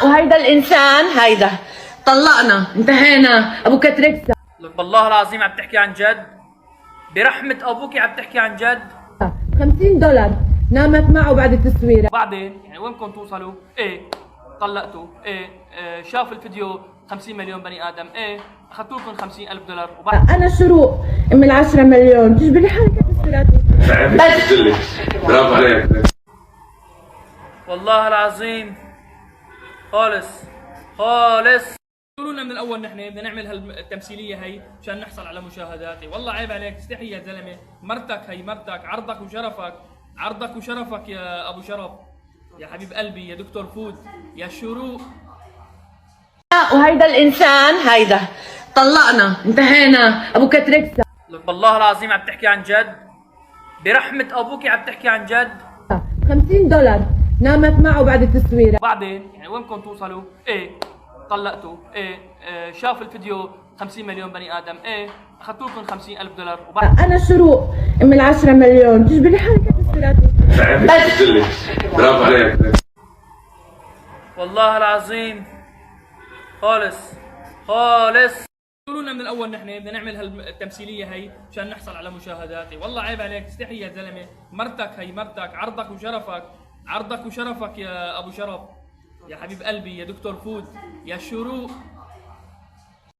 وهيدا الانسان هيدا طلقنا، انتهينا. ابو كتريكسا والله العظيم عم تحكي عن جد؟ برحمة ابوكي عم تحكي عن جد؟ $50 نامت معه بعد التصوير. بعدين يعني وينكم توصلوا؟ ايه طلقتوا، ايه شاف الفيديو 50 مليون بني ادم، ايه اخذتوا لكم $50,000 وبعد انا شروق ام 10 مليون، تجبري حالك بس برافو عليك. والله العظيم خالص خالص. قولوا لنا من الاول نحن بدنا نعمل هالتمثيليه هي مشان نحصل على مشاهدات. والله عيب عليك، استحي يا زلمه، مرتك هي مرتك، عرضك وشرفك، عرضك وشرفك يا ابو شرف، يا حبيب قلبي، يا دكتور فود، يا شروق. وهيدا الانسان هيدا طلقنا، انتهينا. ابو كتريكسا والله العظيم عم تحكي عن جد؟ برحمة ابوكي عم تحكي عن جد؟ $50 نامت معه بعد التصوير. بعدين يعني وينكم توصلوا؟ ايه طلقتوا، ايه شاف الفيديو 50 مليون بني ادم، ايه اخذتوا لكم $50,000 وبعد انا شروق ام 10 مليون، تجبري حالك بس برافو عليك. والله العظيم خالص خالص. قولوا لنا من الاول نحن بدنا نعمل هالتمثيليه هي مشان نحصل على مشاهدات. والله عيب عليك، استحي يا زلمه، مرتك هي مرتك، عرضك وشرفك، عرضك وشرفك يا ابو شرف، يا حبيب قلبي، يا دكتور فود، يا شروق.